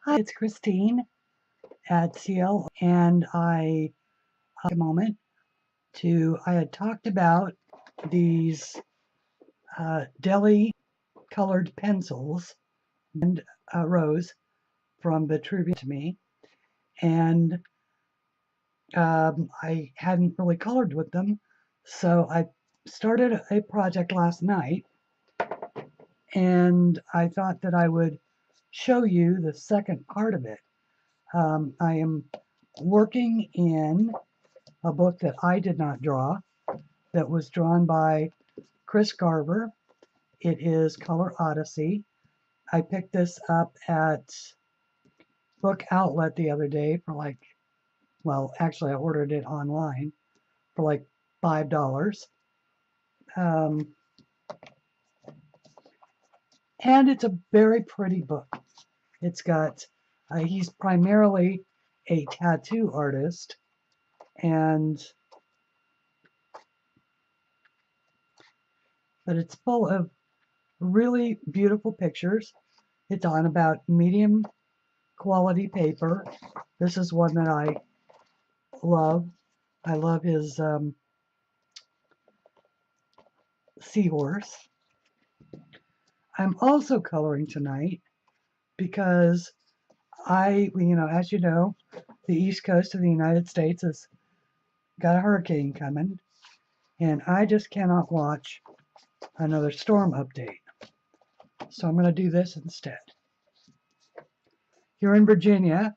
Hi, it's Christine at CL, and I a moment I had talked about these Deli colored pencils and Rose from the trivia to me, and I hadn't really colored with them, so I started a project last night, and I thought that I would show you the second part of it. I am working in a book that I did not draw, that was drawn by Chris Garver. It is Color Odyssey. I picked this up at Book Outlet the other day for actually I ordered it online for like $5. Um, and it's a very pretty book. It's got, he's primarily a tattoo artist, but it's full of really beautiful pictures. It's on about medium quality paper. This is one that I love. I love his seahorse. I'm also coloring tonight because as you know, the East Coast of the United States has got a hurricane coming, and I just cannot watch another storm update. So I'm going to do this instead. Here in Virginia,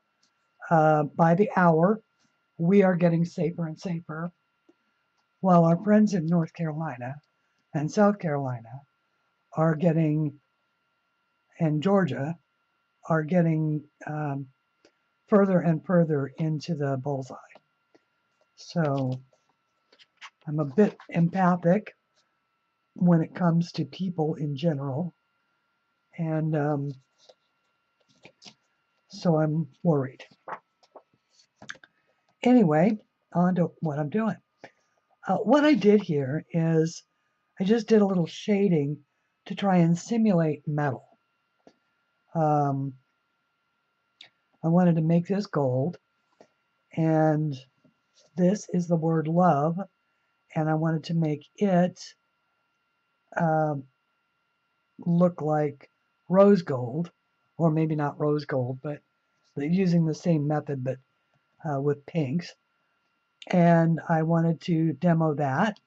by the hour, we are getting safer and safer, while our friends in North Carolina and South Carolina and Georgia are getting further and further into the bullseye. So I'm a bit empathic when it comes to people in general, and so I'm worried. Anyway, on to what I'm doing. What I did here is I just did a little shading to try and simulate metal. I wanted to make this gold, and this is the word love, and I wanted to make it look like rose gold, or maybe not rose gold, but using the same method, but with pinks. And I wanted to demo that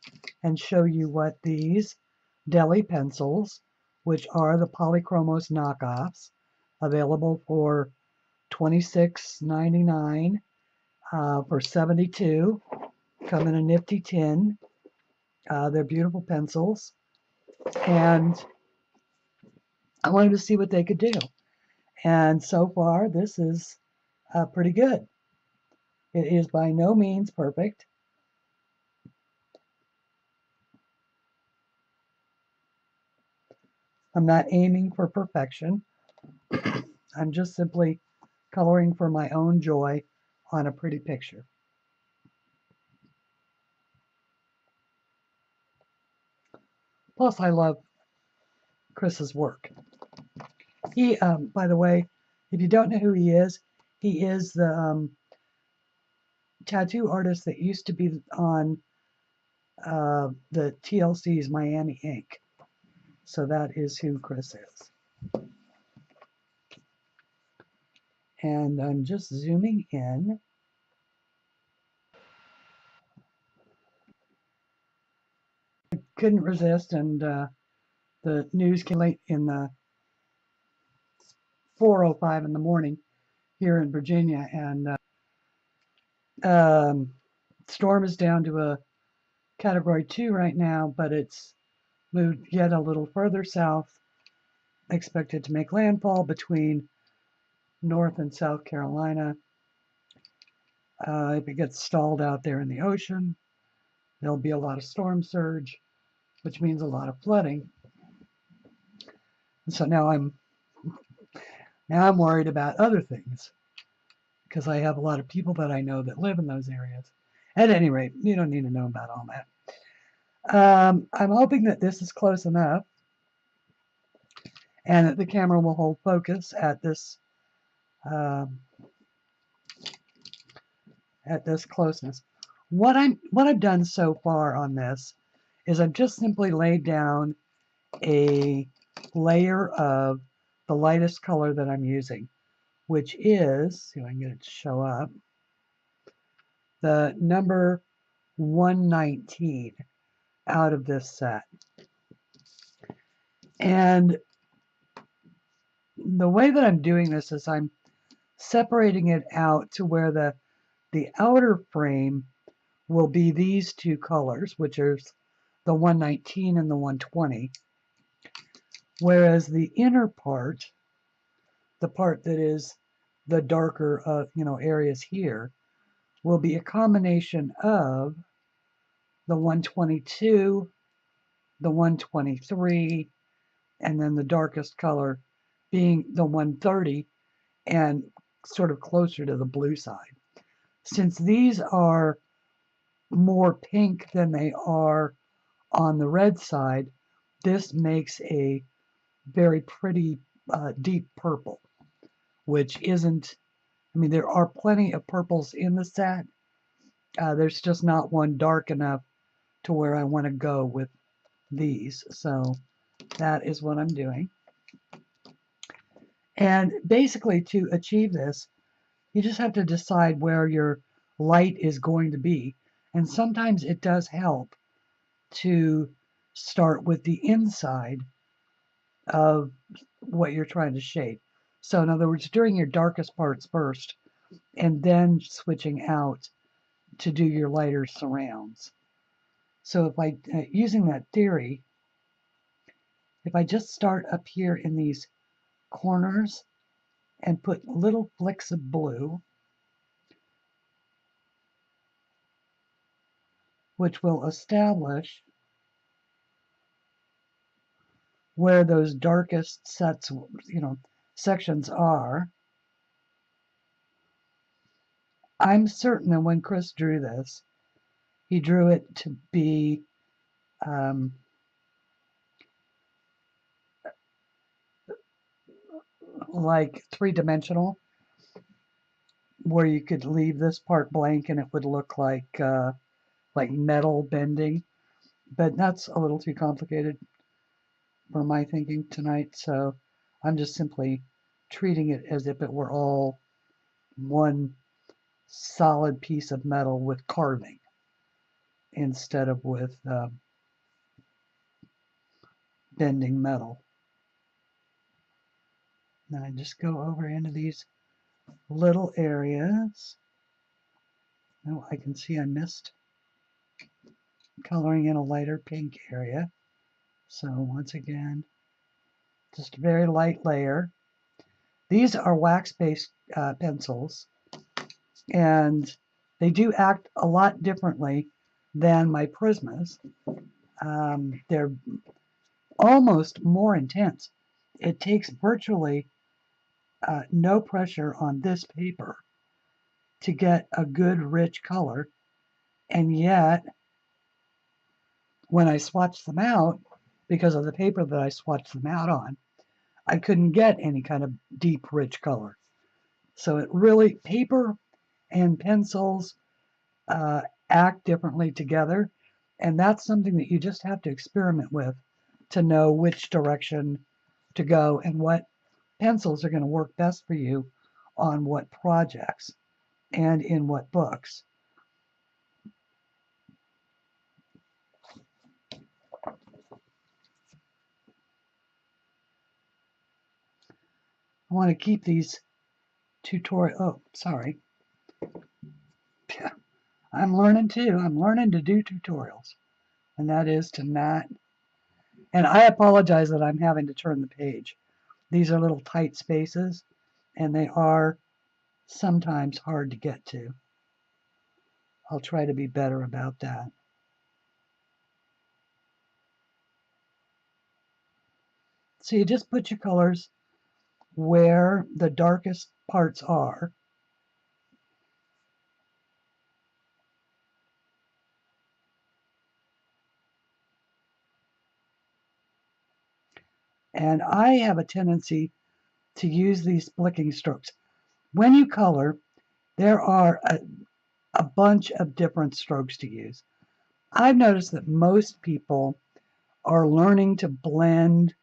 and show you what these Deli pencils, which are the Polychromos knockoffs, available for $26.99 for 72, come in a nifty tin. They're beautiful pencils, and I wanted to see what they could do. And so far, this is pretty good. It is by no means perfect. I'm not aiming for perfection. I'm just simply coloring for my own joy on a pretty picture. Plus, I love Chris's work. He, by the way, if you don't know who he is the tattoo artist that used to be on the TLC's Miami Ink. So that is who Chris is. And I'm just zooming in. I couldn't resist, and the news came late in the 4:05 in the morning here in Virginia, and storm is down to a Category 2 right now, but it's moved yet a little further south, expected to make landfall between North and South Carolina. If it gets stalled out there in the ocean, there'll be a lot of storm surge, which means a lot of flooding. And so now I'm worried about other things, because I have a lot of people that I know that live in those areas. At any rate, you don't need to know about all that. I'm hoping that this is close enough and that the camera will hold focus at this um, at this closeness. What I've done so far on this is I've just simply laid down a layer of the lightest color that I'm using, which is, see if I can get it to show up, the number 119 out of this set. And the way that I'm doing this is I'm separating it out to where the outer frame will be these two colors, which is the 119 and the 120, whereas the inner part, the part that is the darker areas here, will be a combination of the 122, the 123, and then the darkest color being the 130 and sort of closer to the blue side. Since these are more pink than they are on the red side, this makes a very pretty deep purple, which isn't, I mean, there are plenty of purples in the set. There's just not one dark enough to where I want to go with these. So that is what I'm doing. And basically, to achieve this, you just have to decide where your light is going to be. And sometimes it does help to start with the inside of what you're trying to shade. So in other words, doing your darkest parts first, and then switching out to do your lighter surrounds. So if I, using that theory, if I just start up here in these corners and put little flicks of blue, which will establish where those darkest sets, sections are. I'm certain that when Chris drew this, he drew it to be like three-dimensional, where you could leave this part blank and it would look like metal bending. But that's a little too complicated for my thinking tonight, so I'm just simply treating it as if it were all one solid piece of metal with carving instead of with bending metal. Then I just go over into these little areas. Oh, I can see I missed coloring in a lighter pink area. So once again, just a very light layer. These are wax-based pencils, and they do act a lot differently than my Prismas. They're almost more intense. It takes virtually no pressure on this paper to get a good rich color, and yet when I swatched them out, because of the paper that I swatched them out on, I couldn't get any kind of deep rich color. So it really, paper and pencils act differently together, and that's something that you just have to experiment with to know which direction to go and what pencils are going to work best for you on what projects and in what books. I want to keep these sorry. I'm learning too. I'm learning to do tutorials, and that is to not, and I apologize that I'm having to turn the page. These are little tight spaces, and they are sometimes hard to get to. I'll try to be better about that. So you just put your colors where the darkest parts are. And I have a tendency to use these flicking strokes. when you color, there are a bunch of different strokes to use. I've noticed that most people are learning to blend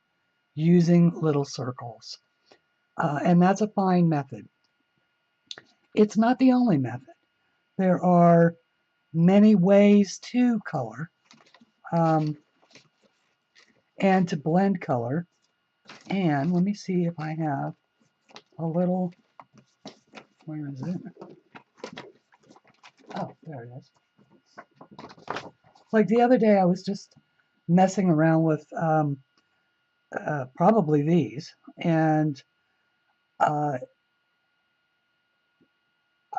using little circles, and that's a fine method. It's not the only method. There are many ways to color um, and to blend color. And let me see if I have a little, where is it? Oh, there it is. Like the other day, I was just messing around with probably these, and uh,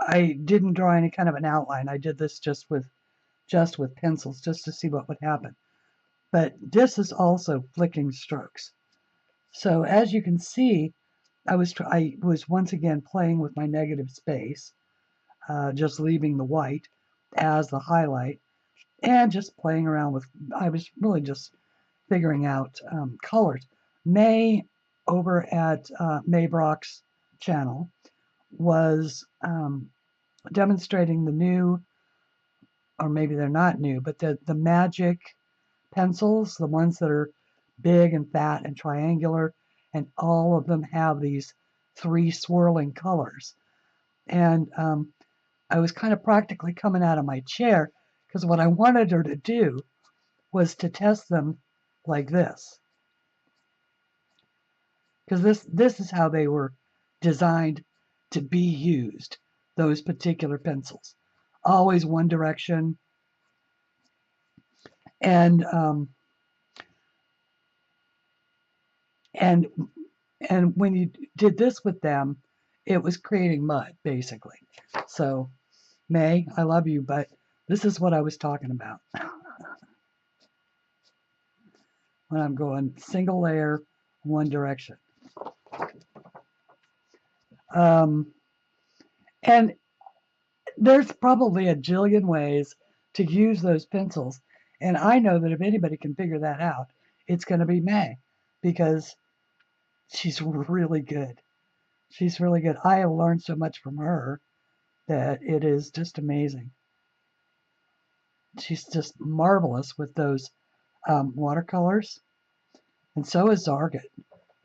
I didn't draw any kind of an outline. I did this just with pencils, just to see what would happen. But this is also flicking strokes. So as you can see, I was once again playing with my negative space, just leaving the white as the highlight, and just playing around with. I was really just figuring out colors. May over at May Brock's channel was demonstrating the new, or maybe they're not new, but the magic pencils, the ones that are big and fat and triangular, and all of them have these 3 swirling colors. And I was kind of practically coming out of my chair because what I wanted her to do was to test them like this. Because this is how they were designed to be used, those particular pencils. Always one direction. And when you did this with them, it was creating mud, basically. So, May, I love you, but this is what I was talking about. When I'm going single layer, one direction. And there's probably a jillion ways to use those pencils. And I know that if anybody can figure that out, it's going to be May, because she's really good. She's really good. I have learned so much from her that it is just amazing. She's just marvelous with those watercolors. And so is Zarget.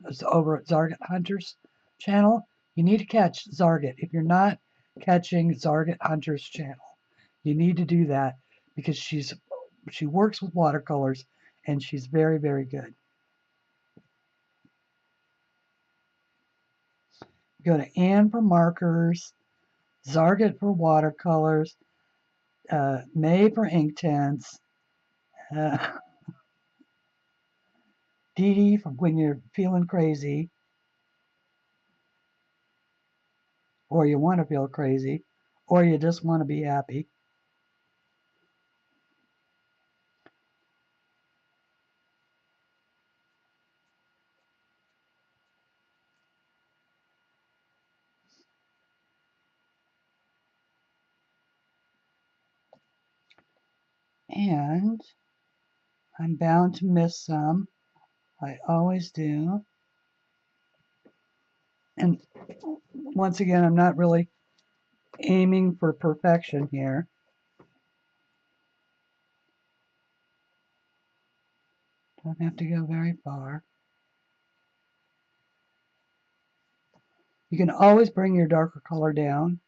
It's over at Zarget Hunter's channel. You need to catch Zarget. If you're not catching Zarget Hunter's channel, you need to do that, because she works with watercolors and she's very, very good. Go to Anne for markers, Zarget for watercolors, May for ink tints, Dee Dee for when you're feeling crazy, or you want to feel crazy, or you just want to be happy. And I'm bound to miss some. I always do. And once again, I'm not really aiming for perfection here. Don't have to go very far. You can always bring your darker color down,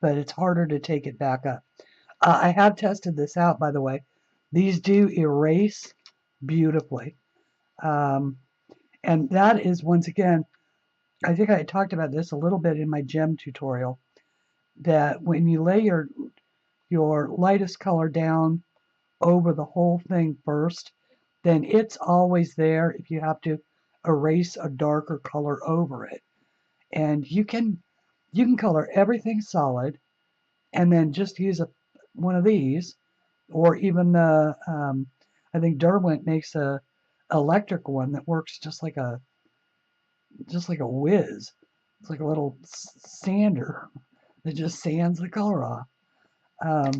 but it's harder to take it back up. I have tested this out, by the way. These do erase beautifully. And that is, once again, I think I talked about this a little bit in my gem tutorial, that when you lay your lightest color down over the whole thing first, then it's always there if you have to erase a darker color over it. And you can color everything solid and then just use one of these, or even the I think Derwent makes a electric one that works just like a whiz. It's like a little sander that just sands the color off. I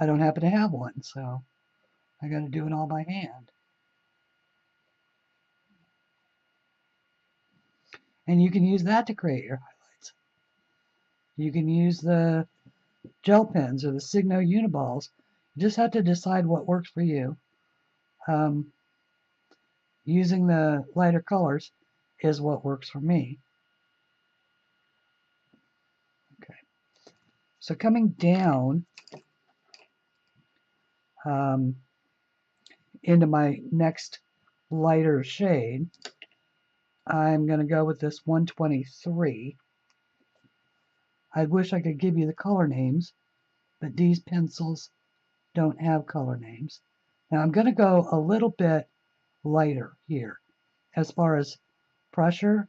don't happen to have one, so I got to do it all by hand. And you can use that to create your highlights. You can use the gel pens or the Signo Uniballs. You just have to decide what works for you. Using the lighter colors is what works for me. Okay. So coming down into my next lighter shade, I'm going to go with this 123. I wish I could give you the color names, but these pencils don't have color names. Now I'm going to go a little bit lighter here as far as pressure,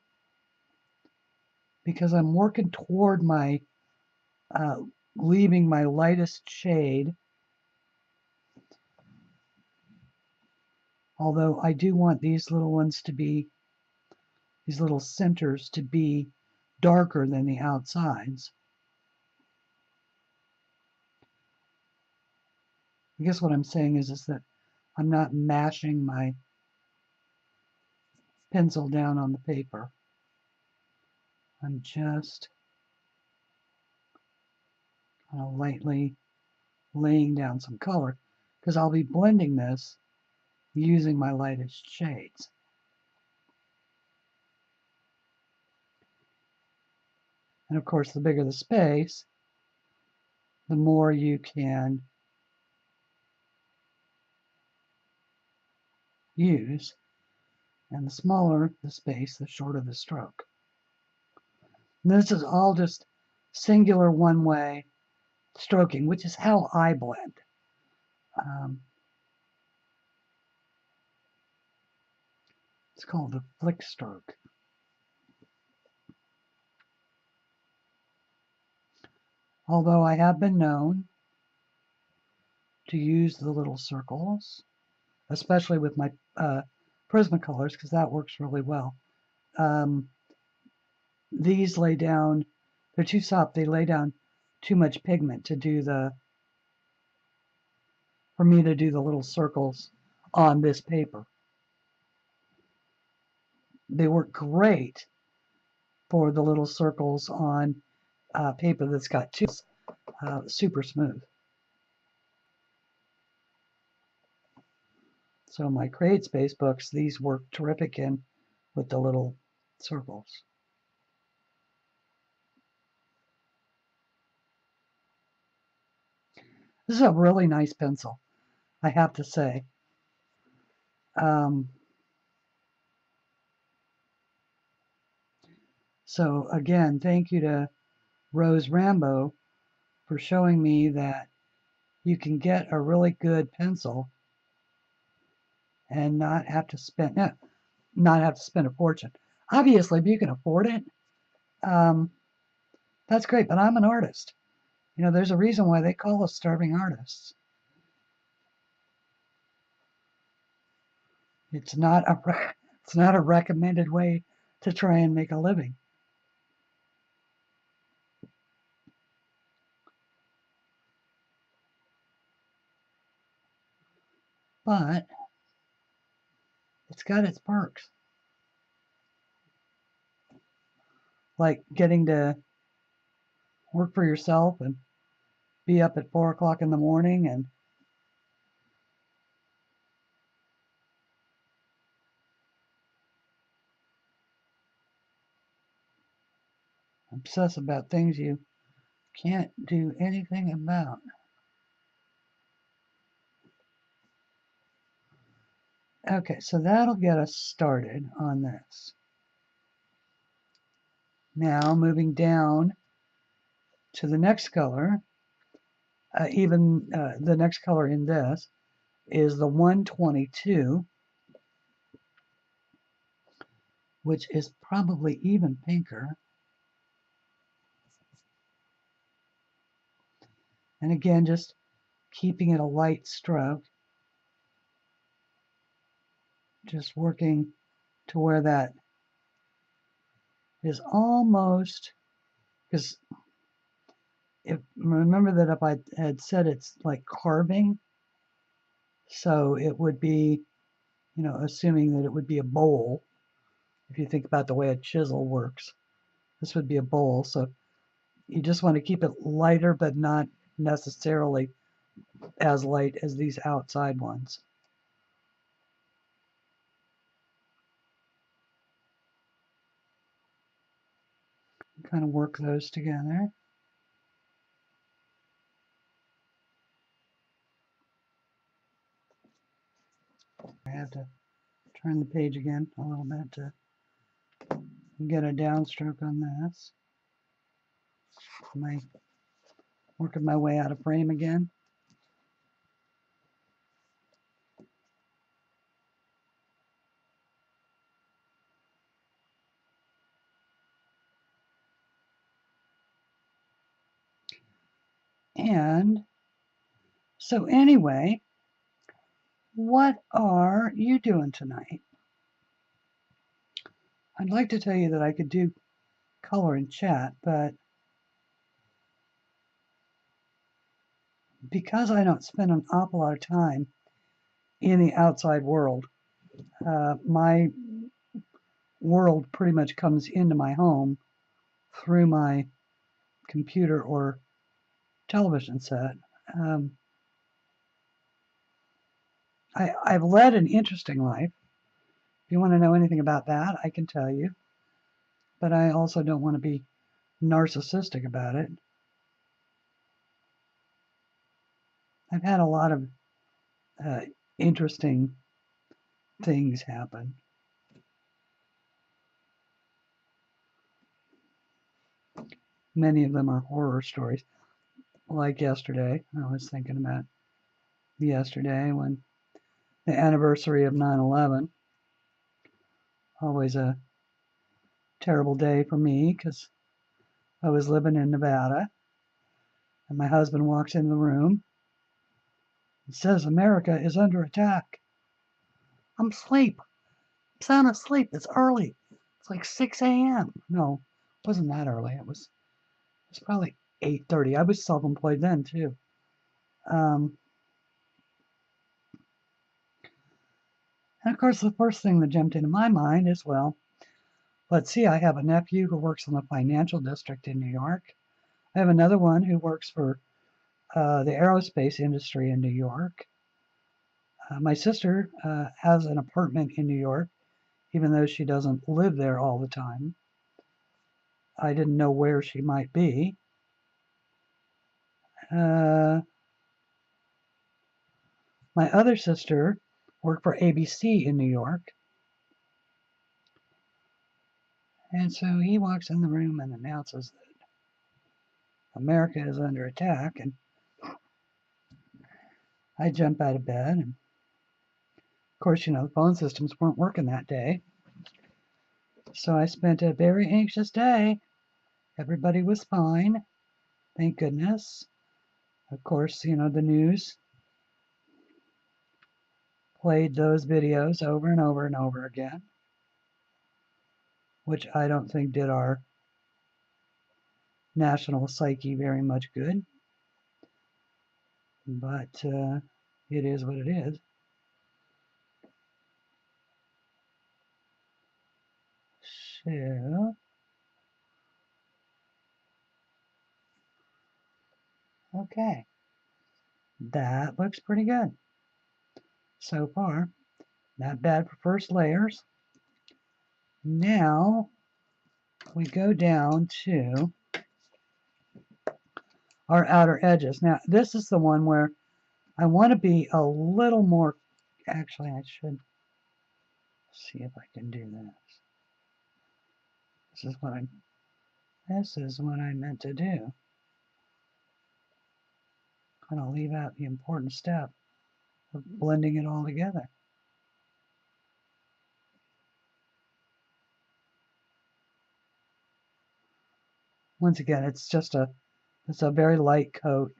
because I'm working toward my leaving my lightest shade, although I do want these little ones to be, these little centers to be darker than the outsides. I guess what I'm saying is that I'm not mashing my pencil down on the paper. I'm just kind of lightly laying down some color, because I'll be blending this using my lightest shades. And of course, the bigger the space, the more you can use, and the smaller the space, the shorter the stroke. And this is all just singular one-way stroking, which is how I blend. It's called the flick stroke. Although I have been known to use the little circles, especially with my Prismacolors, because that works really well. These lay down, they're too soft, they lay down too much pigment to do for me to do the little circles on this paper. They work great for the little circles on paper that's got two super smooth. So my Create Space books, these work terrific in with the little circles. This is a really nice pencil, I have to say. So again, thank you to Rose Rambo for showing me that you can get a really good pencil and not have to spend a fortune. Obviously, if you can afford it, that's great. But I'm an artist. You know, there's a reason why they call us starving artists. It's not a recommended way to try and make a living. But it's got its perks. Like getting to work for yourself and be up at 4 o'clock in the morning and obsess about things you can't do anything about. Okay, so that'll get us started on this. Now moving down to the next color, the next color in this is the 122, which is probably even pinker. And again, just keeping it a light stroke. Just working to where that is almost, because remember that if I had said it's like carving, so it would be, you know, assuming that it would be a bowl, if you think about the way a chisel works. This would be a bowl, so you just want to keep it lighter, but not necessarily as light as these outside ones. Kind of work those together. I have to turn the page again a little bit to get a downstroke on this. Working my way out of frame again. And so anyway, what are you doing tonight? I'd like to tell you that I could do color and chat, but because I don't spend an awful lot of time in the outside world, my world pretty much comes into my home through my computer or television set. I've led an interesting life. If you want to know anything about that, I can tell you. But I also don't want to be narcissistic about it. I've had a lot of interesting things happen. Many of them are horror stories. Like yesterday, I was thinking about yesterday when the anniversary of 9/11. Always a terrible day for me because I was living in Nevada and my husband walks in the room and says America is under attack. I'm asleep. I'm sound asleep. It's early. It's like 6 a.m. No, it wasn't that early. It was probably 8:30. I was self-employed then too. And of course, the first thing that jumped into my mind is, well, let's see, I have a nephew who works in the financial district in New York. I have another one who works for the aerospace industry in New York. My sister has an apartment in New York, even though she doesn't live there all the time. I didn't know where she might be. My other sister worked for ABC in New York. And so he walks in the room and announces that America is under attack. And I jump out of bed. And of course, the phone systems weren't working that day. So I spent a very anxious day. Everybody was fine. Thank goodness. Of course, the news played those videos over and over and over again, which I don't think did our national psyche very much good. But it is what it is. So, okay, that looks pretty good so far. Not bad for first layers. Now we go down to our outer edges. Now this is the one where I want to be a little more, actually I should see if I can do this. This is what I meant to do. I'm going to leave out the important step of blending it all together. Once again, it's a very light coat.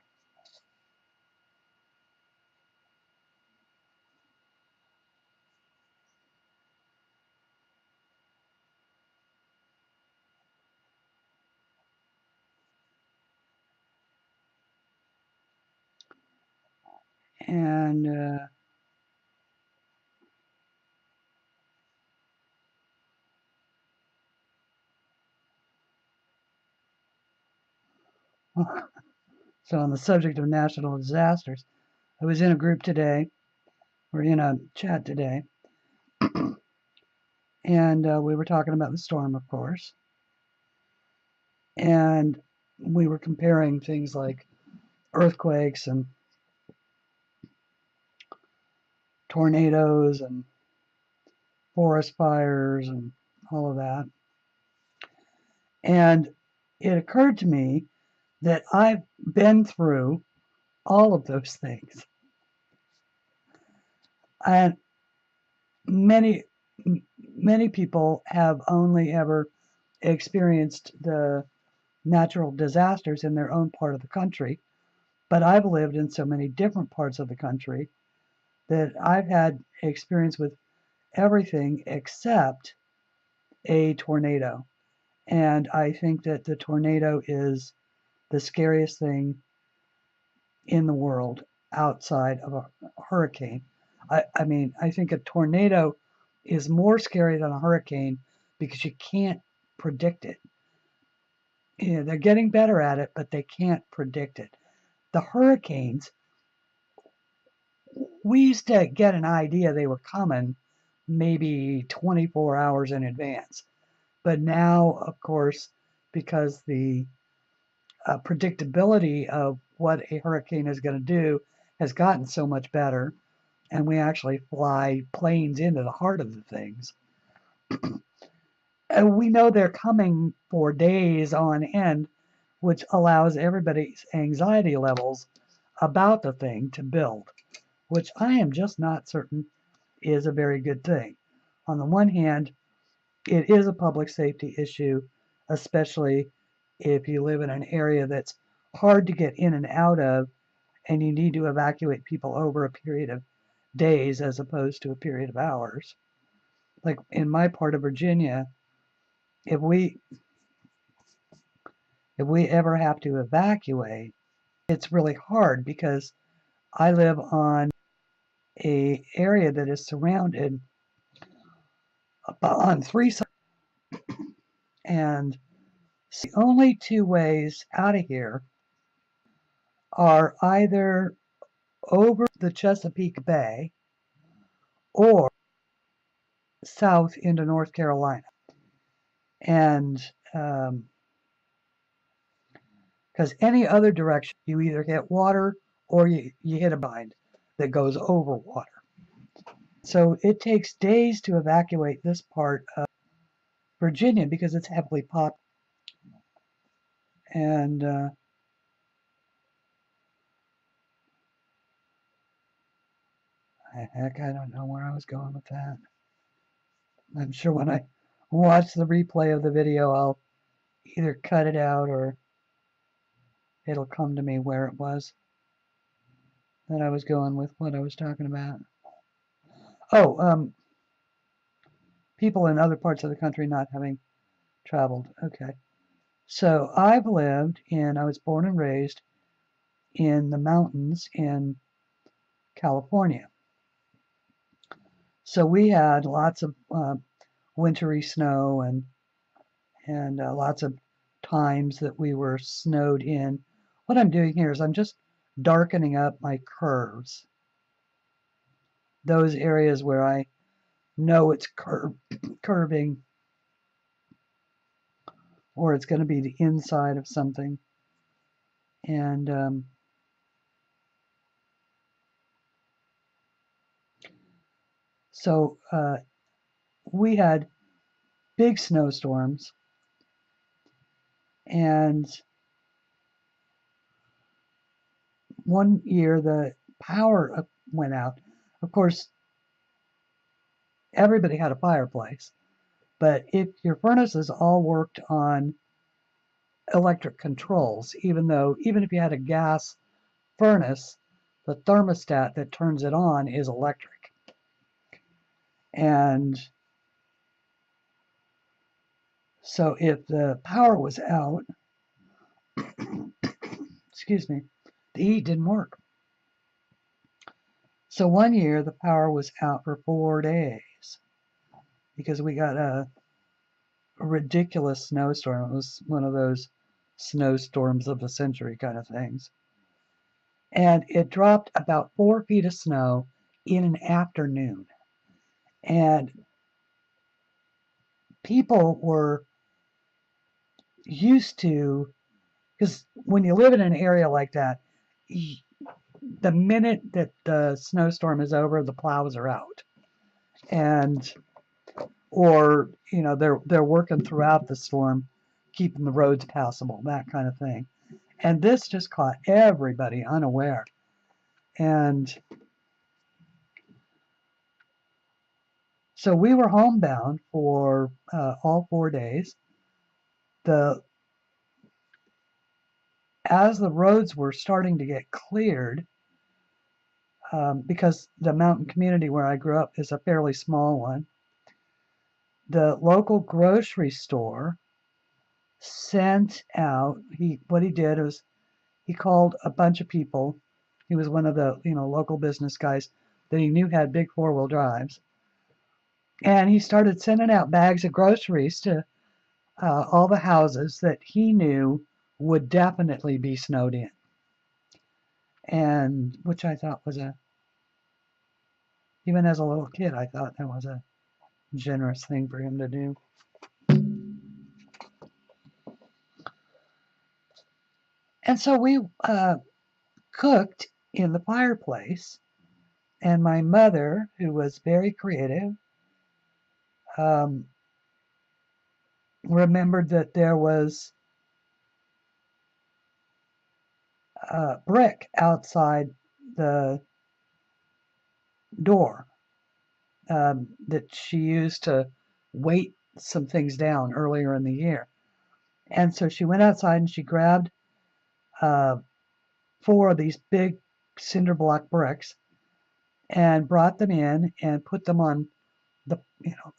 And So on the subject of national disasters, I was in a group today, or in a chat today, and we were talking about the storm, of course, and we were comparing things like earthquakes and tornadoes and forest fires and all of that. And it occurred to me that I've been through all of those things. And many people have only ever experienced the natural disasters in their own part of the country. But I've lived in so many different parts of the country that I've had experience with everything except a tornado. And I think that the tornado is the scariest thing in the world outside of a hurricane. I mean, I think a tornado is more scary than a hurricane because you can't predict it. You know, they're getting better at it, but they can't predict it. The hurricanes, we used to get an idea they were coming maybe 24 hours in advance. But now, of course, because the predictability of what a hurricane is going to do has gotten so much better, and we actually fly planes into the heart of the things. And we know they're coming for days on end, which allows everybody's anxiety levels about the thing to build, which I am just not certain is a very good thing. On the one hand, it is a public safety issue, especially if you live in an area that's hard to get in and out of, and you need to evacuate people over a period of days as opposed to a period of hours. Like in my part of Virginia, if we ever have to evacuate, it's really hard because I live on a area that is surrounded on three sides, and the only two ways out of here are either over the Chesapeake Bay or south into North Carolina. And because any other direction, you either hit water or you hit a bind that goes over water. So it takes days to evacuate this part of Virginia because it's heavily populated. And heck, I don't know where I was going with that. I'm sure when I watch the replay of the video, I'll either cut it out or it'll come to me where it was that I was going with what I was talking about. Oh, people in other parts of the country not having traveled. Okay. So I was born and raised in the mountains in California. So we had lots of wintry snow and lots of times that we were snowed in. What I'm doing here is I'm just darkening up my curves. Those areas where I know it's curving or it's going to be the inside of something. And so we had big snowstorms, and one year the power went out. Of course, everybody had a fireplace, but if your furnaces all worked on electric controls, even if you had a gas furnace, the thermostat that turns it on is electric. And so if the power was out, excuse me, the heat didn't work. So one year the power was out for 4 days because we got a ridiculous snowstorm. It was one of those snowstorms of the century kind of things. And it dropped about 4 feet of snow in an afternoon. And people were used to, because when you live in an area like that, the minute that the snowstorm is over, the plows are out. And, or, you know, they're working throughout the storm, keeping the roads passable, that kind of thing. And this just caught everybody unaware. And so we were homebound for all 4 days. As the roads were starting to get cleared, because the mountain community where I grew up is a fairly small one, the local grocery store sent out, what he did was he called a bunch of people. He was one of the local business guys that he knew had big 4-wheel drives. And he started sending out bags of groceries to all the houses that he knew would definitely be snowed in. And which I thought was even as a little kid, I thought that was a generous thing for him to do. And so we cooked in the fireplace, and my mother, who was very creative, remembered that there was a brick outside the door that she used to weight some things down earlier in the year. And so she went outside and she grabbed 4 of these big cinder block bricks and brought them in and put them on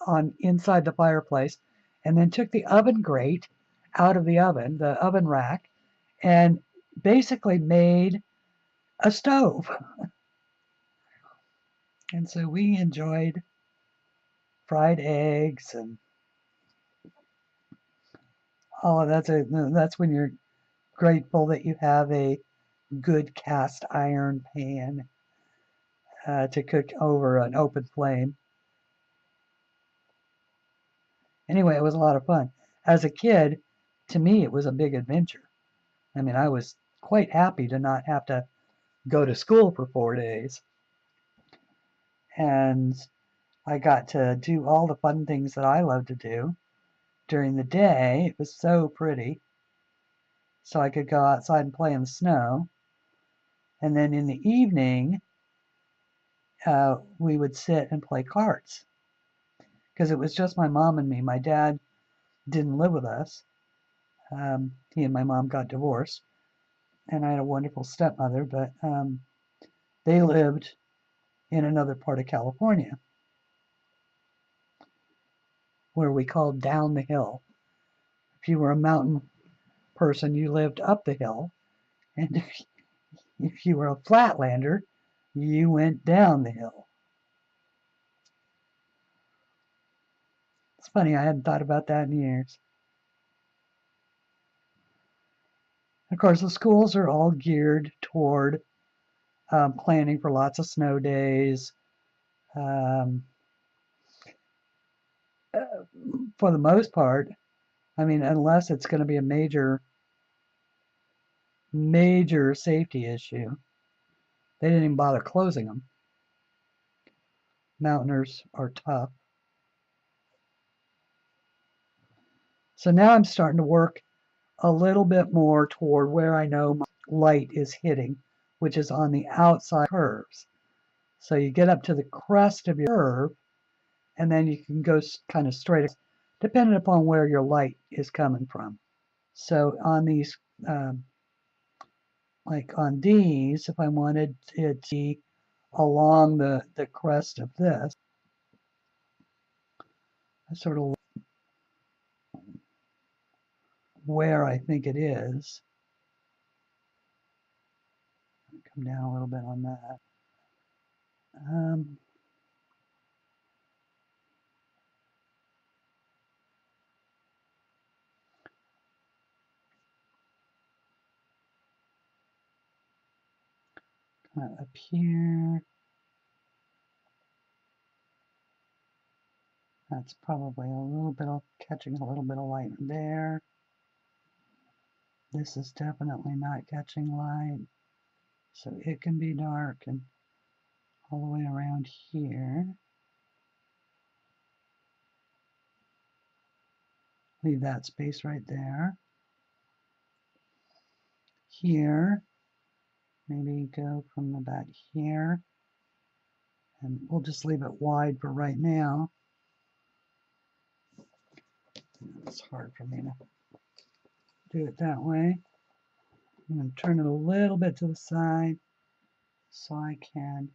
on inside the fireplace, and then took the oven grate out of the oven rack, and basically made a stove. And so we enjoyed fried eggs and all of that. That's when you're grateful that you have a good cast iron pan to cook over an open flame. Anyway, it was a lot of fun. As a kid, to me, it was a big adventure. I mean, I was quite happy to not have to go to school for 4 days. And I got to do all the fun things that I love to do. During the day, it was so pretty. So I could go outside and play in the snow. And then in the evening, we would sit and play cards. Because it was just my mom and me. My dad didn't live with us. He and my mom got divorced. And I had a wonderful stepmother, but they lived in another part of California, where we called down the hill. If you were a mountain person, you lived up the hill. And if you were a flatlander, you went down the hill. It's funny, I hadn't thought about that in years. Of course, the schools are all geared toward planning for lots of snow days. For the most part, I mean, unless it's going to be a major safety issue, they didn't even bother closing them. Mountainers are tough. So now I'm starting to work a little bit more toward where I know my light is hitting, which is on the outside curves. So you get up to the crest of your curve, and then you can go kind of straight, depending upon where your light is coming from. So on these, like on these, if I wanted it to be along the crest of this, I sort of where I think it is. Come down a little bit on that. Up here. That's probably a little bit of catching a little bit of light there. This is definitely not catching light, so it can be dark, and all the way around here. Leave that space right there. Here, maybe go from about here, and we'll just leave it wide for right now. It's hard for me to do it that way. I'm going to turn it a little bit to the side so I can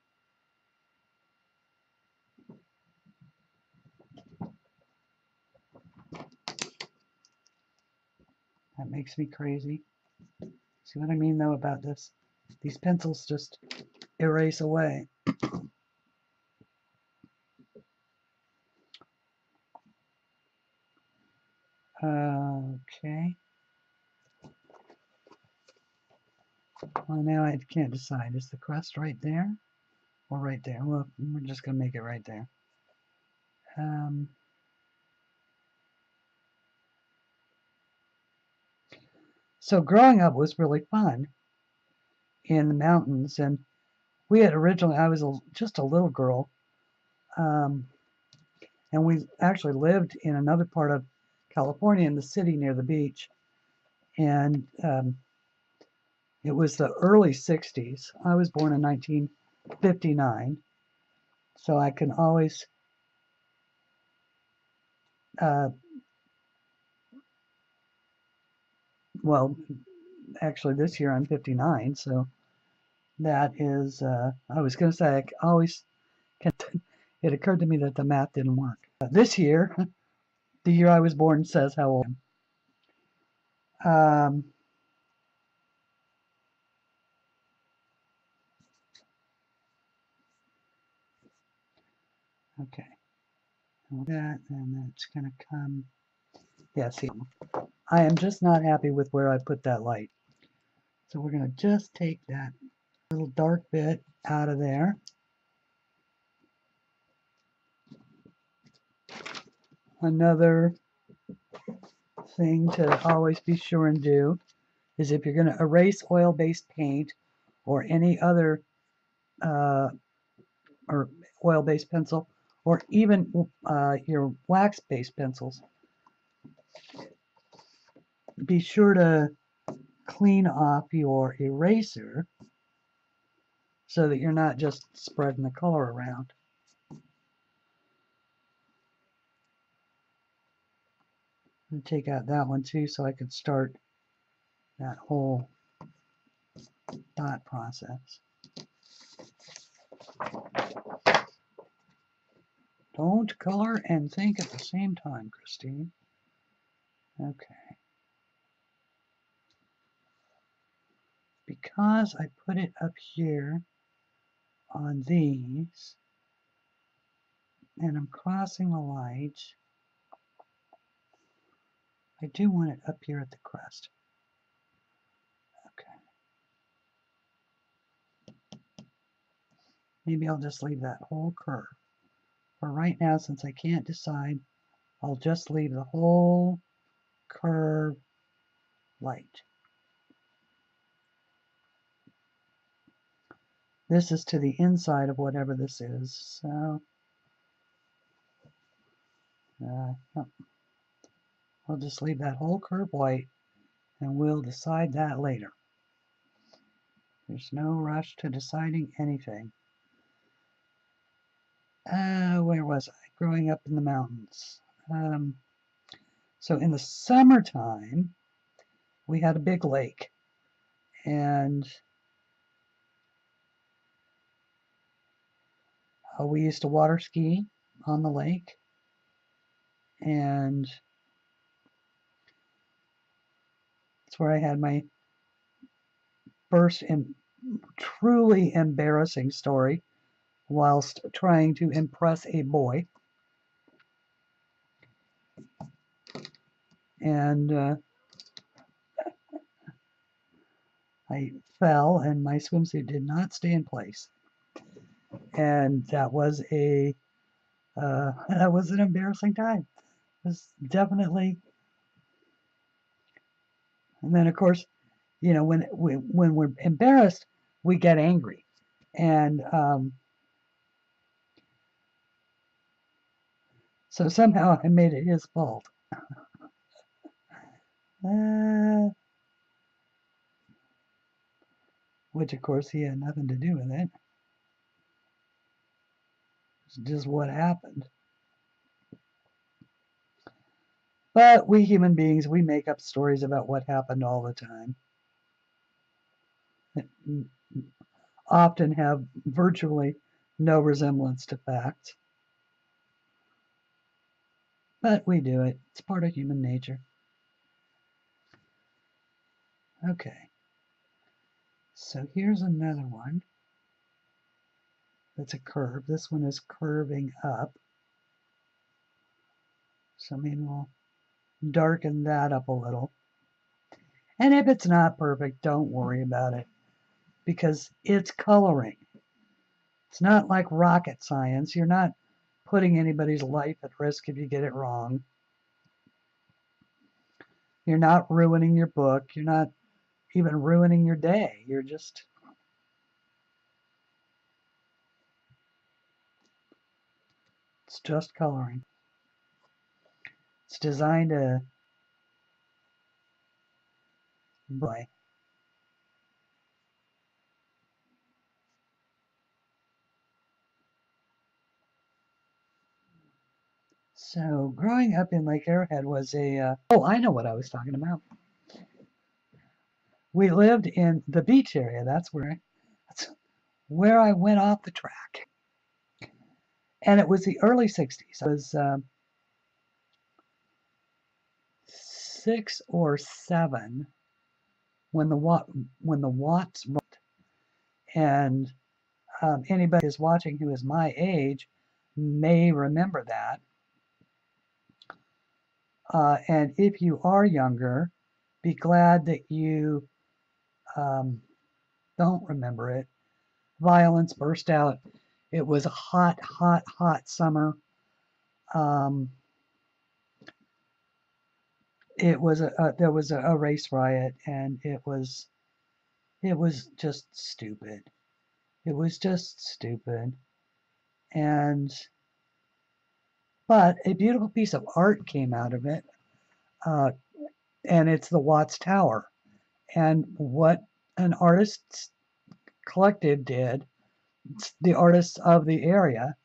that makes me crazy. See what I mean though about this? These pencils just erase away. Okay. Well, now I can't decide. Is the crust right there or right there? Well, we're just going to make it right there. So growing up was really fun in the mountains, and we had originally, I was just a little girl, and we actually lived in another part of California in the city near the beach, and it was the early 60s. I was born in 1959, so I can always well, actually this year I'm 59, so that is, I was going to say, I always can, it occurred to me that the math didn't work. This year, the year I was born says how old I am. Okay, that, and that's going to come, yeah, see, I am just not happy with where I put that light. So we're going to just take that little dark bit out of there. Another thing to always be sure and do is if you're going to erase oil-based paint or any other or oil-based pencil, or even your wax-based pencils, be sure to clean off your eraser so that you're not just spreading the color around. And take out that one too so I can start that whole dot process. Don't color and think at the same time, Christine. Okay. Because I put it up here on these, and I'm crossing the light, I do want it up here at the crest. Okay. Maybe I'll just leave that whole curve. For right now, since I can't decide, I'll just leave the whole curve light. This is to the inside of whatever this is, so I'll just leave that whole curve white, and we'll decide that later. There's no rush to deciding anything. Where was I? Growing up in the mountains. So in the summertime, we had a big lake, and we used to water ski on the lake, and that's where I had my first and truly embarrassing story whilst trying to impress a boy. And I fell and my swimsuit did not stay in place. And that was that was an embarrassing time. It was definitely. And then of course, you know, when we're embarrassed, we get angry. And so somehow I made it his fault. Which of course he had nothing to do with it. It's just what happened. But we human beings, we make up stories about what happened all the time. That often have virtually no resemblance to facts. But we do it. It's part of human nature. Okay. So here's another one. That's a curve. This one is curving up. So maybe we'll darken that up a little. And if it's not perfect, don't worry about it, because it's coloring. It's not like rocket science. You're not putting anybody's life at risk if you get it wrong. You're not ruining your book. You're not even ruining your day. You're just it's just coloring. It's designed to boy. So growing up in Lake Arrowhead was oh, I know what I was talking about. We lived in the beach area. That's where I went off the track. And it was the early 60s. I was 6 or 7 when the Watts wrote. And anybody who's watching who is my age may remember that. And if you are younger, be glad that you don't remember it. Violence burst out. It was a hot, hot, hot summer. It was there was a race riot, and it was just stupid. It was just stupid. And but a beautiful piece of art came out of it, and it's the Watts Tower. And what an artist's collective did, the artists of the area,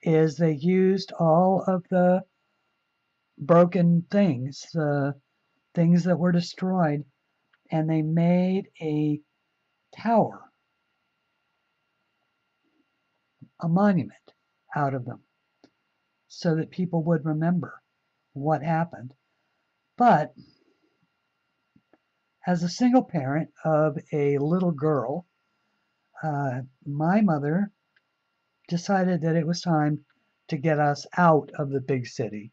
is they used all of the broken things, the things that were destroyed, and they made a tower, a monument out of them, so that people would remember what happened. But as a single parent of a little girl, my mother decided that it was time to get us out of the big city.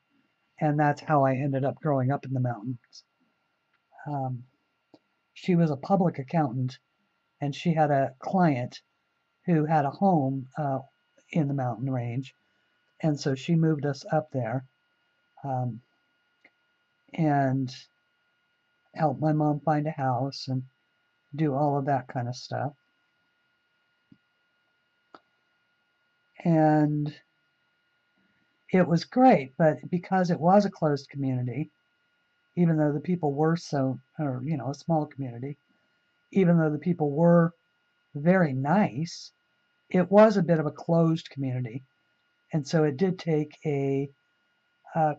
And that's how I ended up growing up in the mountains. She was a public accountant, and she had a client who had a home in the mountain range. And so she moved us up there and helped my mom find a house and do all of that kind of stuff. And it was great, but because it was a closed community, even though the people were a small community, even though the people were very nice, it was a bit of a closed community. And so it did take a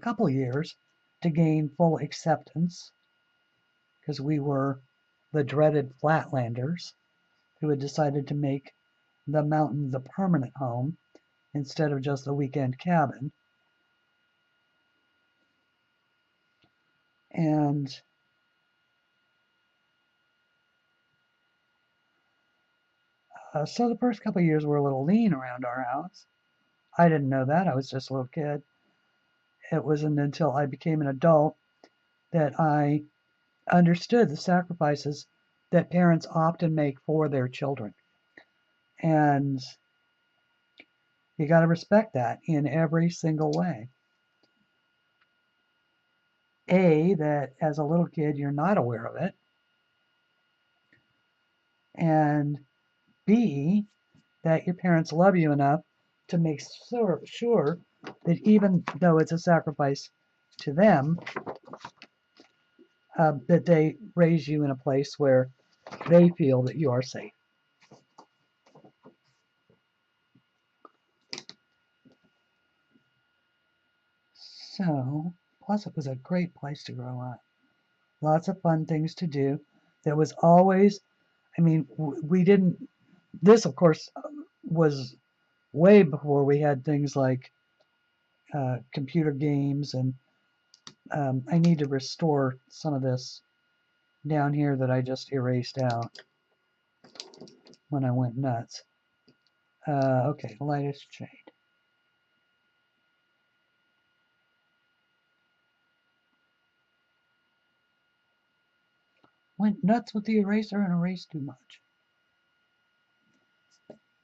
couple years to gain full acceptance, because we were the dreaded Flatlanders who had decided to make the mountain the permanent home instead of just a weekend cabin. And so the first couple of years were a little lean around our house. I didn't know that. I was just a little kid. It wasn't until I became an adult that I understood the sacrifices that parents often make for their children. And you got to respect that in every single way. A, that as a little kid you're not aware of it, and B, that your parents love you enough to make sure that even though it's a sacrifice to them, that they raise you in a place where they feel that you are safe. So, plus it was a great place to grow up. Lots of fun things to do. There was always, I mean, we didn't, this of course was way before we had things like computer games, and I need to restore some of this down here that I just erased out when I went nuts. Okay, lightest shade. Went nuts with the eraser and erased too much.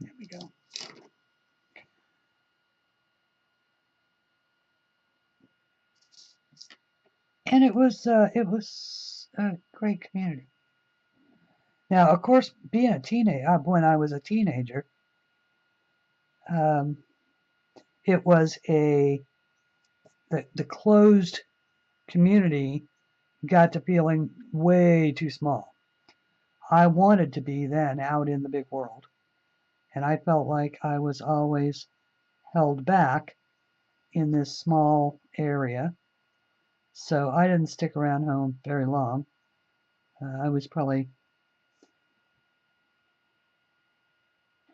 There we go. And it was a great community. Now, of course, being a teenager, when I was a teenager, it was the closed community got to feeling way too small. I wanted to be then out in the big world, and I felt like I was always held back in this small area. So I didn't stick around home very long. I was probably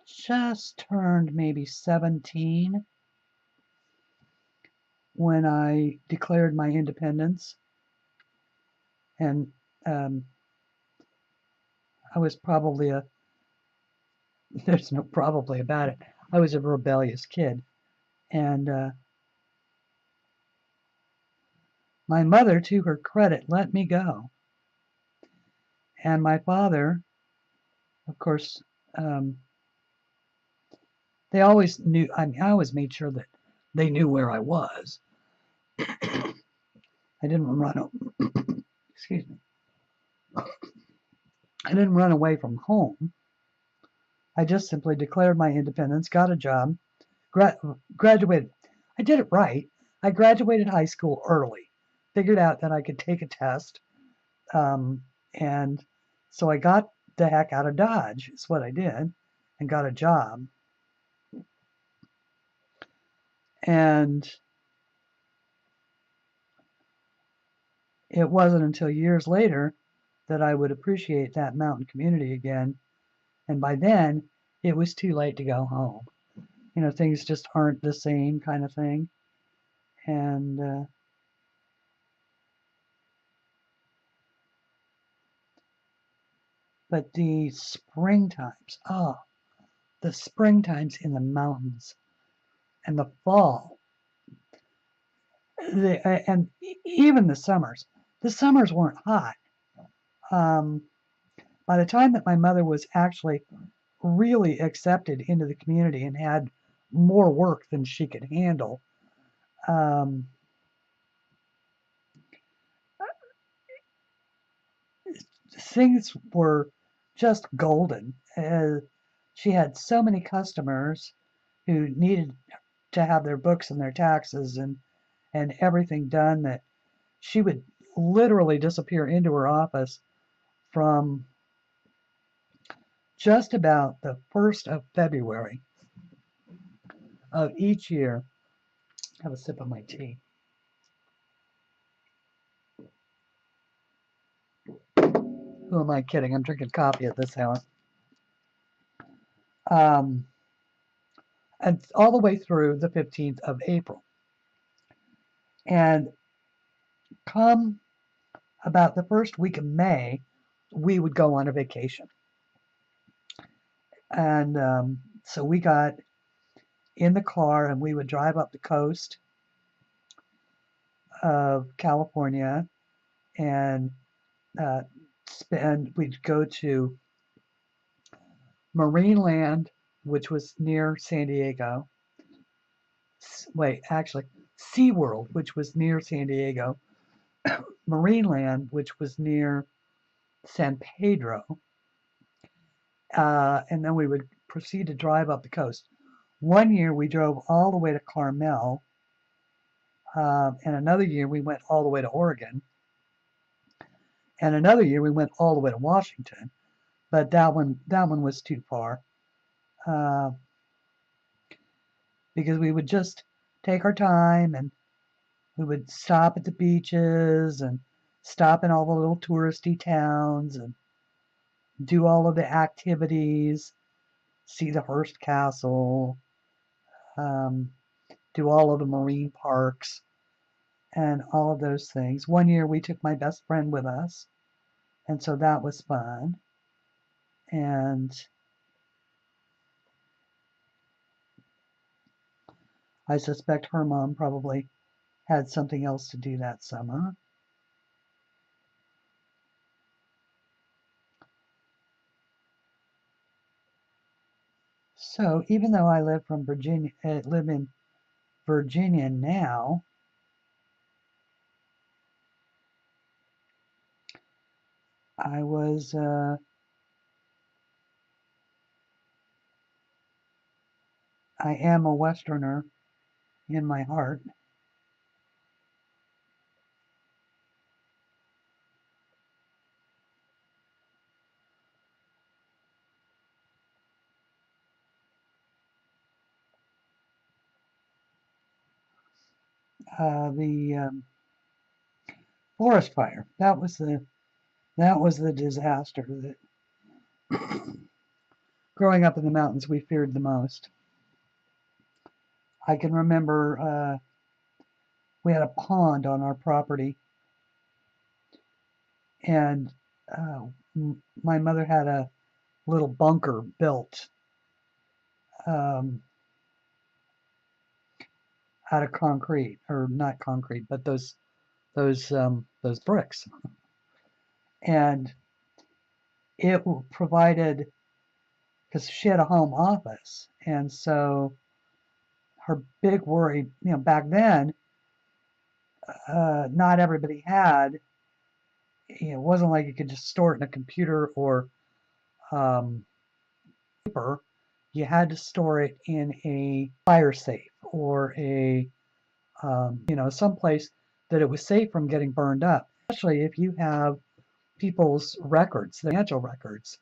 just turned maybe 17 when I declared my independence. And I was probably there's no probably about it, I was a rebellious kid. And my mother, to her credit, let me go. And my father, of course, they always knew, I always made sure that they knew where I was. I didn't run, excuse me. I didn't run away from home. I just simply declared my independence, got a job, graduated. I did it right. I graduated high school early, figured out that I could take a test, and so I got the heck out of Dodge, is what I did, and got a job. And it wasn't until years later that I would appreciate that mountain community again. And by then, it was too late to go home. You know, things just aren't the same kind of thing. And but the spring times, the spring times in the mountains and the fall, and even the summers. The summers weren't hot. By the time that my mother was actually really accepted into the community and had more work than she could handle, things were just golden. She had so many customers who needed to have their books and their taxes and everything done that she would literally disappear into her office from just about the 1st of February of each year. Have a sip of my tea. Who am I kidding? I'm drinking coffee at this hour. And all the way through the 15th of April. And come about the first week of May, we would go on a vacation. And so we got in the car and we would drive up the coast of California and we'd go to Marineland, which was near San Diego. Wait, actually, SeaWorld, which was near San Diego. Marineland, which was near San Pedro. And then we would proceed to drive up the coast. One year we drove all the way to Carmel, and another year we went all the way to Oregon, and another year we went all the way to Washington, but that one was too far, because we would just take our time, and we would stop at the beaches and stop in all the little touristy towns and do all of the activities, see the Hearst Castle, do all of the marine parks and all of those things. One year we took my best friend with us, and so that was fun. And I suspect her mom probably had something else to do that summer. So even though I live in Virginia now, I am a Westerner in my heart. The forest fire, that was the disaster that growing up in the mountains we feared the most. I can remember we had a pond on our property, and my mother had a little bunker built out of concrete, or not concrete, but those bricks, and it provided, because she had a home office, and so her big worry, back then, not everybody had, it wasn't like you could just store it in a computer or paper. You had to store it in a fire safe or a, someplace that it was safe from getting burned up, especially if you have people's records, the financial records.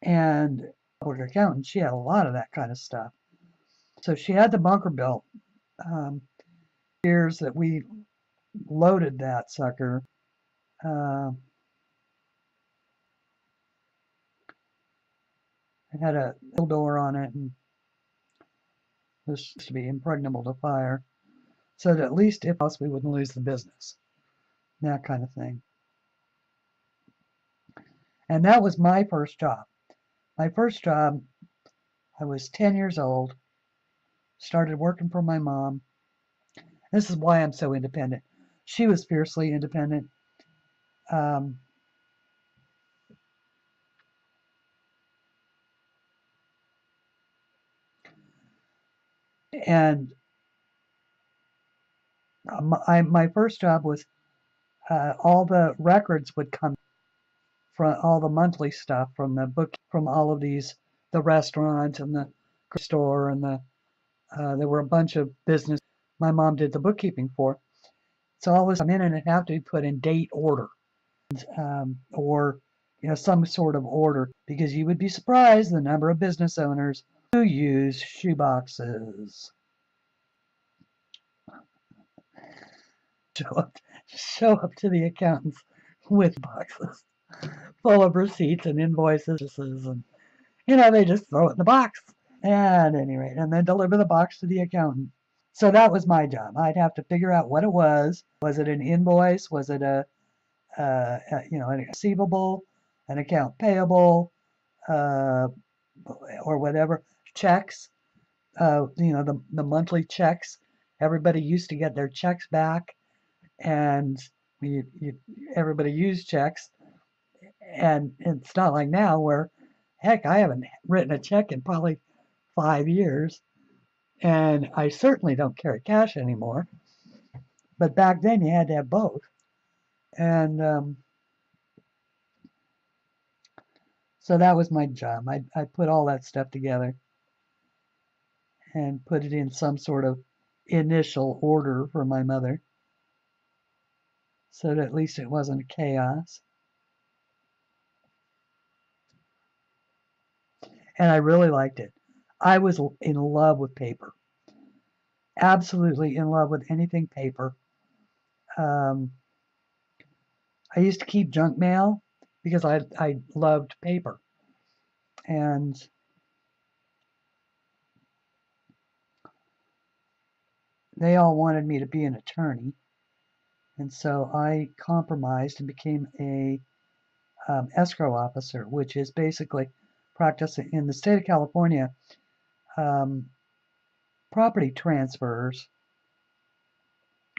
And public accountant, she had a lot of that kind of stuff. So she had the bunker built. Years that we loaded that sucker, it had a little door on it, and it was supposed to be impregnable to fire, so that at least if us, we wouldn't lose the business, that kind of thing. And that was my first job. My first job, I was 10 years old, started working for my mom. This is why I'm so independent. She was fiercely independent. And my first job was all the records would come from all the monthly stuff from the book, from all of these, the restaurant and the store, and there were a bunch of business my mom did the bookkeeping for. So all this come in, and it had to be put in date order, or some sort of order, because you would be surprised the number of business owners who use shoeboxes. Show up to the accountants with boxes full of receipts and invoices, and they just throw it in the box, at any rate, and then deliver the box to the accountant. So that was my job. I'd have to figure out what it was. Was it an invoice? Was it an receivable, an account payable, or whatever? Checks, the monthly checks. Everybody used to get their checks back and everybody used checks, and it's not like now where, heck, I haven't written a check in probably 5 years, and I certainly don't carry cash anymore. But back then you had to have both, and so that was my job. I put all that stuff together and put it in some sort of initial order for my mother, so that at least it wasn't a chaos. And I really liked it. I was in love with paper. Absolutely in love with anything paper. Um, I used to keep junk mail because I loved paper. And they all wanted me to be an attorney. And so I compromised and became a escrow officer, which is basically practicing in the state of California. Property transfers,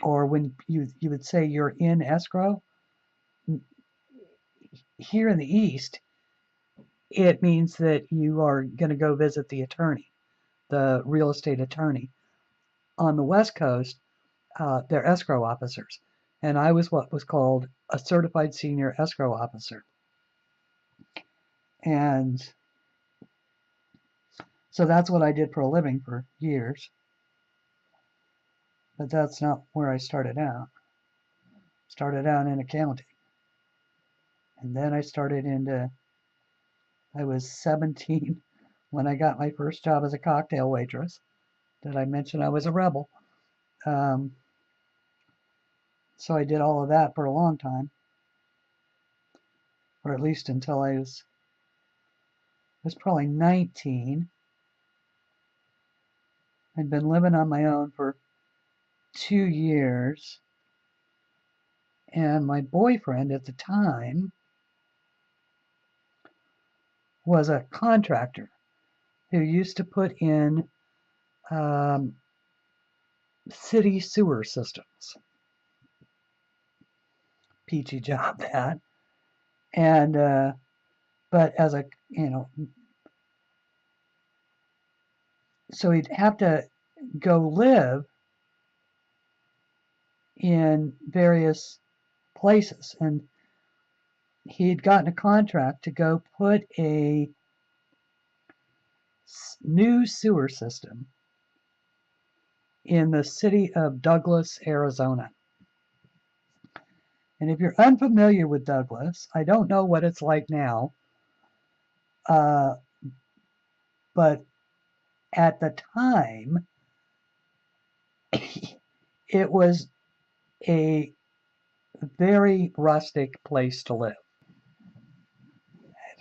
or when you would say you're in escrow, here in the East, it means that you are going to go visit the attorney, the real estate attorney. On the West Coast, they're escrow officers, and I was what was called a certified senior escrow officer. And so that's what I did for a living for years. But that's not where I started out. Started out in accounting. And then I was 17 when I got my first job as a cocktail waitress. Did I mention I was a rebel? So I did all of that for a long time, or at least until I was probably 19. I'd been living on my own for 2 years, and my boyfriend at the time was a contractor who used to put in city sewer systems. Peachy job, that. And but as a, so he'd have to go live in various places, and he'd gotten a contract to go put a new sewer system in the city of Douglas, Arizona. And if you're unfamiliar with Douglas, I don't know what it's like now, but at the time, it was a very rustic place to live.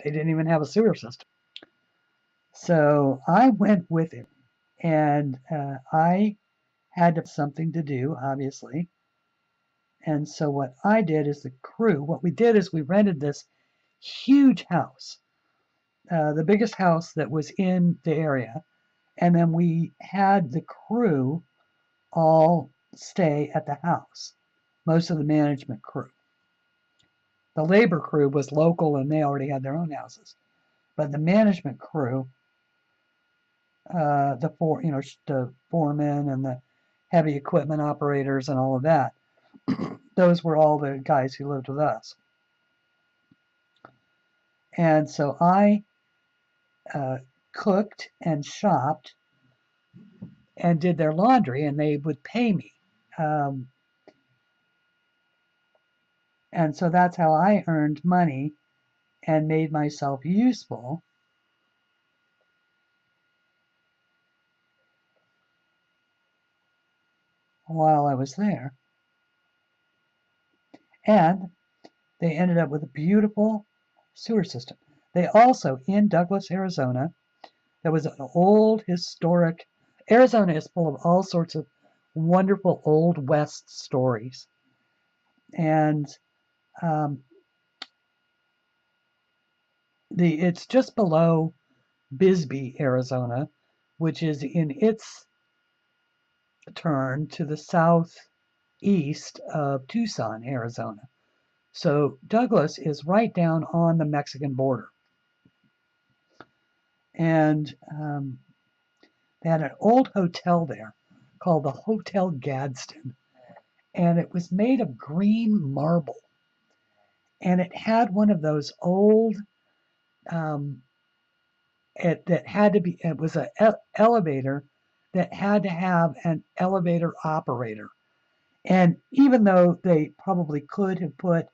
They didn't even have a sewer system. So I went with him, and I had something to do, obviously. And so what I did is what we did is we rented this huge house, the biggest house that was in the area. And then we had the crew all stay at the house, most of the management crew. The labor crew was local and they already had their own houses. But the management crew, the foremen and the heavy equipment operators and all of that, those were all the guys who lived with us. And so I cooked and shopped and did their laundry, and they would pay me. And so that's how I earned money and made myself useful while I was there. And they ended up with a beautiful sewer system. They also, in Douglas, Arizona, there was an old historic, Arizona is full of all sorts of wonderful Old West stories. And it's just below Bisbee, Arizona, which is in its turn to the southeast east of Tucson, Arizona. So Douglas is right down on the Mexican border. And they had an old hotel there called the Hotel Gadsden. And it was made of green marble. And it had one of those old, it was an elevator that had to have an elevator operator. And even though they probably could have put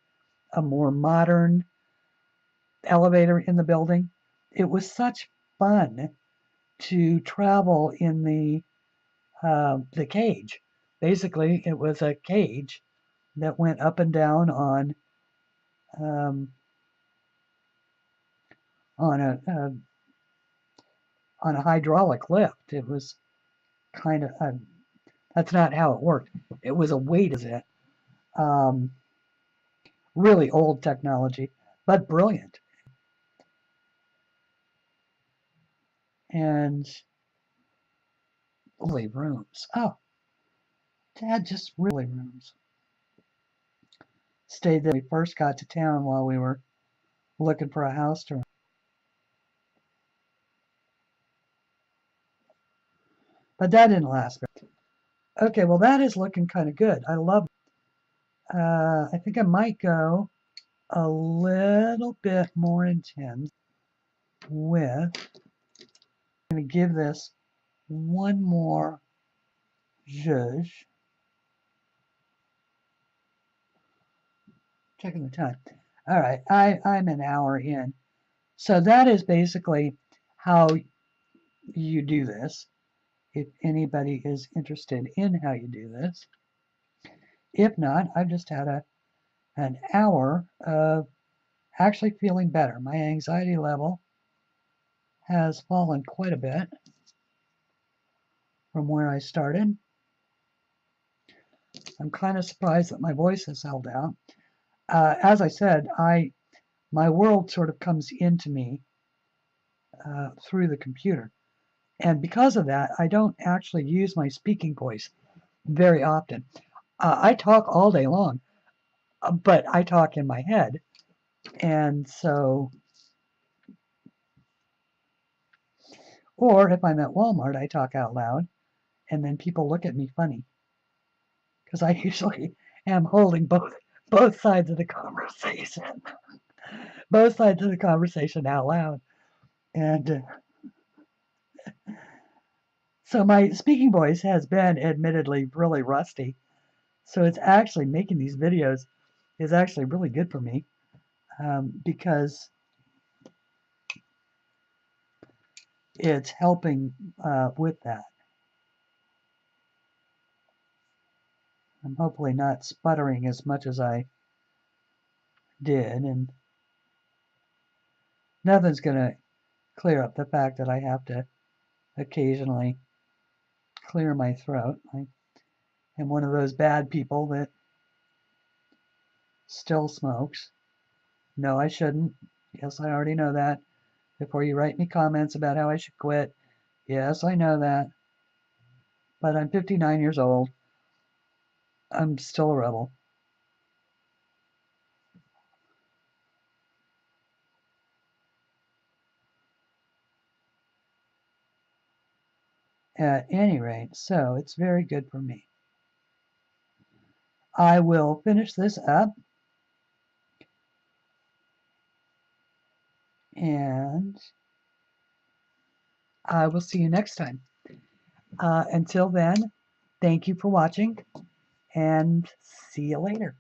a more modern elevator in the building, it was such fun to travel in the cage. Basically, it was a cage that went up and down on a hydraulic lift. It was kind of that's not how it worked. It was a weight as it. Really old technology, but brilliant. And lovely rooms. Oh, Dad, just really rooms. Stayed there when we first got to town while we were looking for a house to rent. But that didn't last very long. Okay, well that is looking kind of good. I love it. I think I might go a little bit more intense with, I'm going to give this one more zhuzh. Checking the time. All right, I'm an hour in. So that is basically how you do this. If anybody is interested in how you do this. If not, I've just had an hour of actually feeling better. My anxiety level has fallen quite a bit from where I started. I'm kind of surprised that my voice has held out. As I said, my world sort of comes into me through the computer. And because of that, I don't actually use my speaking voice very often. I talk all day long, but I talk in my head. And so, or if I'm at Walmart, I talk out loud, and then people look at me funny. Because I usually am holding both sides of the conversation. Both sides of the conversation out loud. And so my speaking voice has been admittedly really rusty. So it's actually making these videos is actually really good for me because it's helping with that. I'm hopefully not sputtering as much as I did, and nothing's going to clear up the fact that I have to occasionally clear my throat. I am one of those bad people that still smokes. No, I shouldn't. Yes, I already know that. Before you write me comments about how I should quit. Yes, I know that. But I'm 59 years old. I'm still a rebel. At any rate, so it's very good for me. I will finish this up. And I will see you next time. Until then, thank you for watching, and see you later.